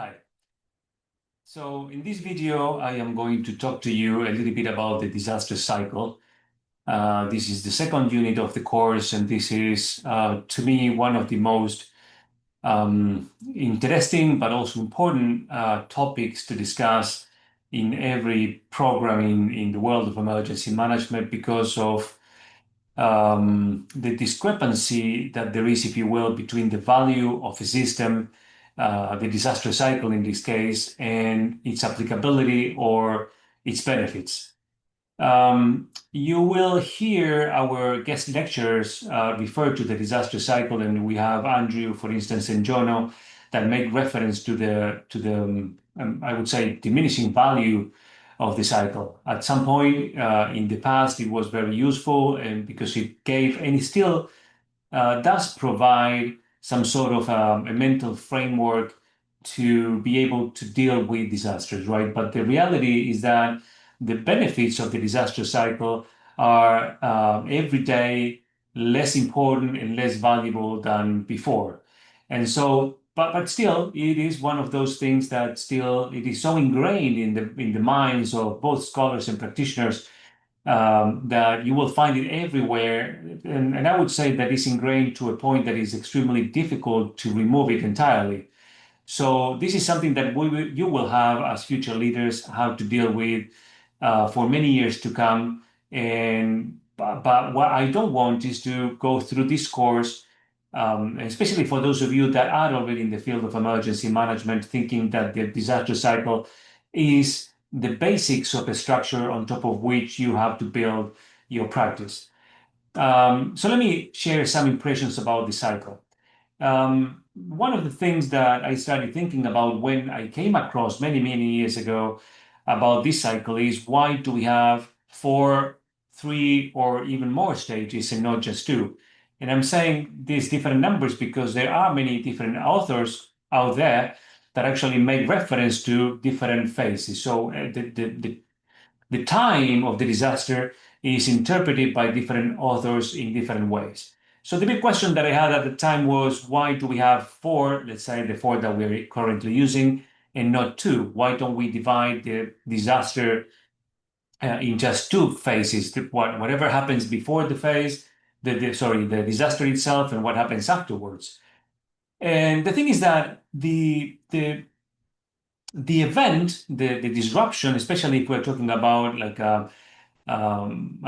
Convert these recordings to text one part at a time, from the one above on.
Hi. So in this video, I am going to talk to you a little bit about the disaster cycle. This is the second unit of the course, and this is, to me, one of the most interesting but also important topics to discuss in every program in the world of emergency management because of the discrepancy that there is, if you will, between the value of a system, the disaster cycle in this case, and its applicability or its benefits. You will hear our guest lecturers refer to the disaster cycle, and we have Andrew, for instance, and Jono that make reference to the I would say diminishing value of the cycle. At some point in the past, it was very useful, and because it gave and it still does provide some sort of a mental framework to be able to deal with disasters, right? But the reality is that the benefits of the disaster cycle are every day less important and less valuable than before. And so, but still, it is one of those things that still it is so ingrained in the minds of both scholars and practitioners that you will find it everywhere. And I would say that it's ingrained to a point that is extremely difficult to remove it entirely. So this is something that you will have as future leaders how to deal with for many years to come. But what I don't want is to go through this course, especially for those of you that are already in the field of emergency management, thinking that the disaster cycle is the basics of a structure on top of which you have to build your practice. So let me share some impressions about the cycle. One of the things that I started thinking about when I came across many years ago about this cycle is why do we have four, three, or even more stages and not just two? And I'm saying these different numbers because there are many different authors out there that actually make reference to different phases. So the time of the disaster is interpreted by different authors in different ways. So the big question that I had at the time was, why do we have four, let's say the four that we're currently using, and not two? Why don't we divide the disaster in just two phases? Whatever happens before the phase, the disaster itself, and what happens afterwards. And the thing is that the event, the disruption, especially if we're talking about like a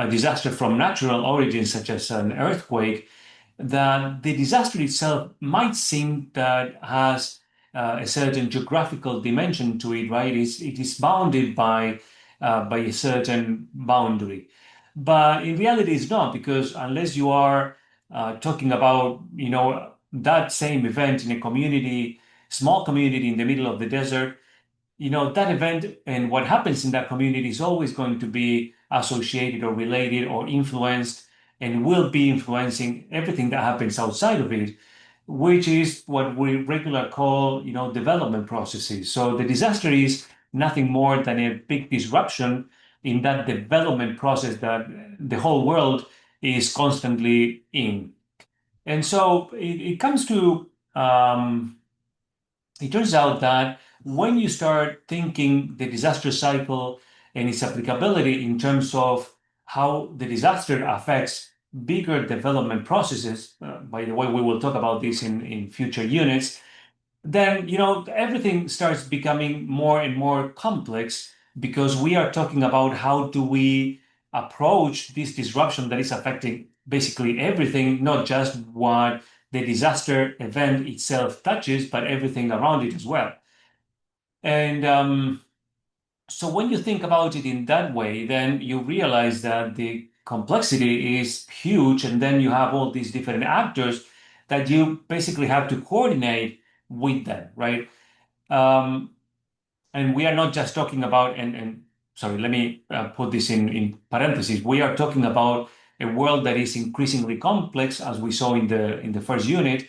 disaster from natural origins, such as an earthquake, that the disaster itself might seem that has a certain geographical dimension to it, right? It is bounded by a certain boundary. But in reality, it's not, because unless you are talking about, that same event in a community, small community in the middle of the desert, that event and what happens in that community is always going to be associated or related or influenced and will be influencing everything that happens outside of it, which is what we regularly call, development processes. So the disaster is nothing more than a big disruption in that development process that the whole world is constantly in. And so it comes to it turns out that when you start thinking the disaster cycle and its applicability in terms of how the disaster affects bigger development processes, by the way, we will talk about this in future units, then everything starts becoming more and more complex because we are talking about how do we approach this disruption that is affecting basically everything, not just what the disaster event itself touches, but everything around it as well. And so when you think about it in that way, then you realize that the complexity is huge, and then you have all these different actors that you basically have to coordinate with them, right? Um, and we are not just talking about, and sorry, let me put this in parentheses. We are talking about a world that is increasingly complex, as we saw in the first unit.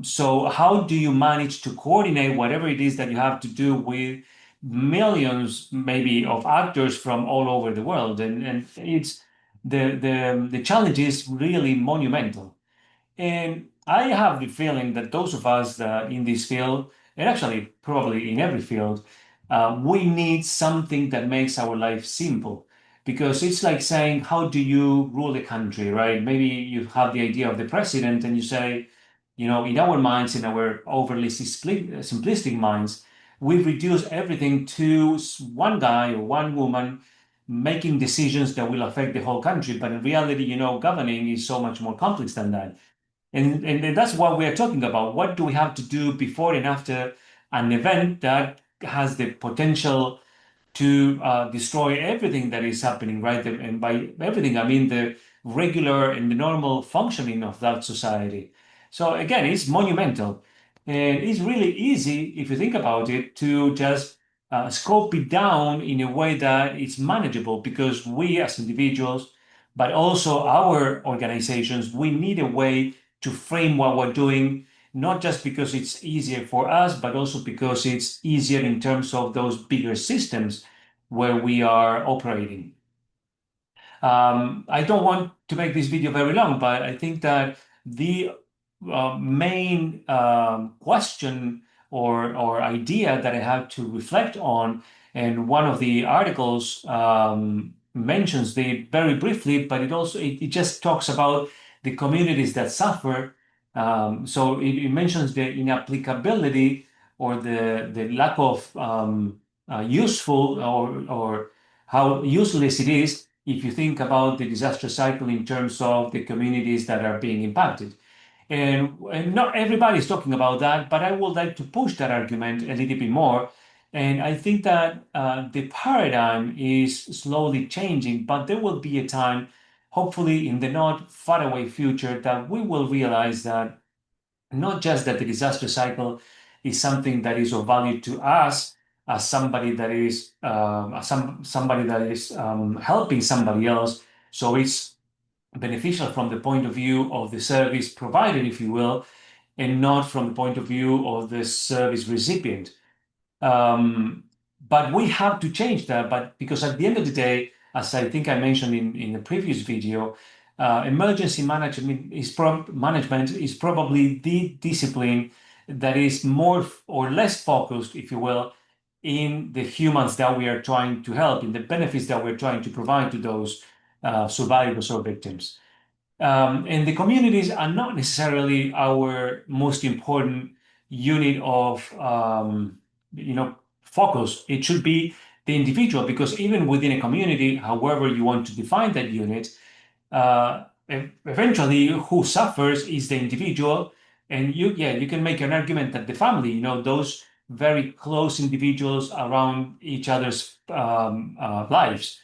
So how do you manage to coordinate whatever it is that you have to do with millions, maybe, of actors from all over the world? And it's the challenge is really monumental. And I have the feeling that those of us in this field and actually probably in every field, we need something that makes our life simple. Because it's like saying, how do you rule a country, right? Maybe you have the idea of the president and you say, in our minds, in our overly simplistic minds, we reduce everything to one guy or one woman making decisions that will affect the whole country. But in reality, governing is so much more complex than that. And that's what we are talking about. What do we have to do before and after an event that has the potential to destroy everything that is happening, right? And by everything, I mean the regular and the normal functioning of that society. So again, it's monumental. And it's really easy, if you think about it, to just scope it down in a way that it's manageable because we as individuals, but also our organizations, we need a way to frame what we're doing, not just because it's easier for us, but also because it's easier in terms of those bigger systems where we are operating. I don't want to make this video very long, but I think that the main question or idea that I have to reflect on, and one of the articles mentions it very briefly, but it just talks about the communities that suffer. So it mentions the inapplicability or the lack of useful or how useless it is if you think about the disaster cycle in terms of the communities that are being impacted. And not everybody is talking about that, but I would like to push that argument a little bit more. And I think that the paradigm is slowly changing, but there will be a time, hopefully in the not far away future, that we will realize that not just that the disaster cycle is something that is of value to us as somebody that is somebody that is helping somebody else. So it's beneficial from the point of view of the service provider, if you will, and not from the point of view of the service recipient. Um, but we have to change that. But because at the end of the day, as I think I mentioned in the previous video, emergency management is probably the discipline that is more or less focused, if you will, in the humans that we are trying to help, in the benefits that we're trying to provide to those survivors or victims. And the communities are not necessarily our most important unit of, focus. It should be the individual, because even within a community, however you want to define that unit, eventually who suffers is the individual. And you can make an argument that the family, those very close individuals around each other's lives.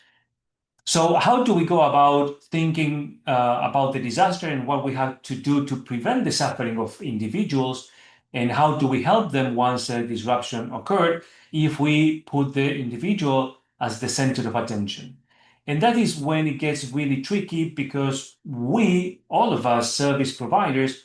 So, how do we go about thinking about the disaster and what we have to do to prevent the suffering of individuals? And how do we help them once a disruption occurred if we put the individual as the center of attention? And that is when it gets really tricky because we, all of us service providers,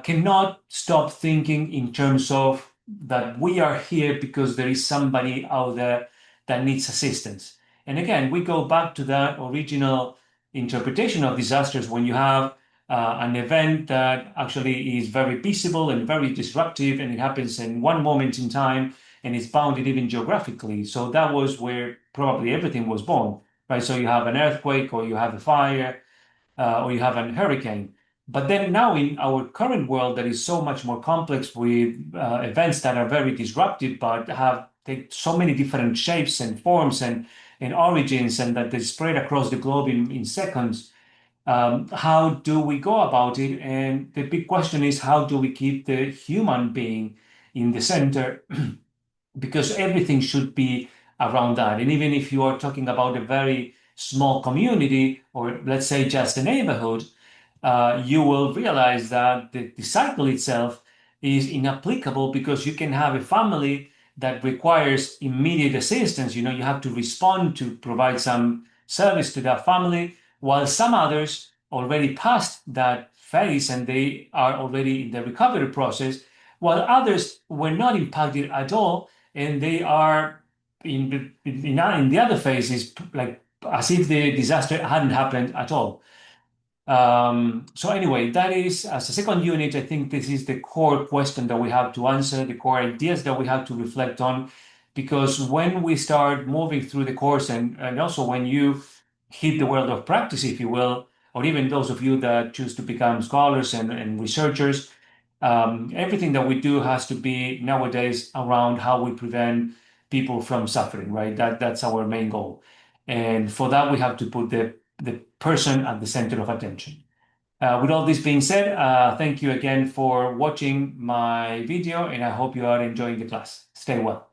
cannot stop thinking in terms of that we are here because there is somebody out there that needs assistance. And again, we go back to that original interpretation of disasters when you have an event that actually is very visible and very disruptive, and it happens in one moment in time and it's bounded even geographically. So that was where probably everything was born, right? So you have an earthquake, or you have a fire, or you have an hurricane. But then now in our current world that is so much more complex with events that are very disruptive but have take so many different shapes and forms and origins, and that they spread across the globe in seconds, how do we go about it? And the big question is, how do we keep the human being in the center? Because everything should be around that. And even if you are talking about a very small community, or let's say just a neighborhood, you will realize that the cycle itself is inapplicable, because you can have a family that requires immediate assistance. You have to respond to provide some service to that family, while some others already passed that phase and they are already in the recovery process, while others were not impacted at all and they are in the other phases, like as if the disaster hadn't happened at all. So anyway, that is as a second unit, I think this is the core question that we have to answer, the core ideas that we have to reflect on, because when we start moving through the course and also when you hit the world of practice, if you will, or even those of you that choose to become scholars and researchers, everything that we do has to be nowadays around how we prevent people from suffering, right? That's our main goal. And for that, we have to put the person at the center of attention. With all this being said, thank you again for watching my video, and I hope you are enjoying the class. Stay well.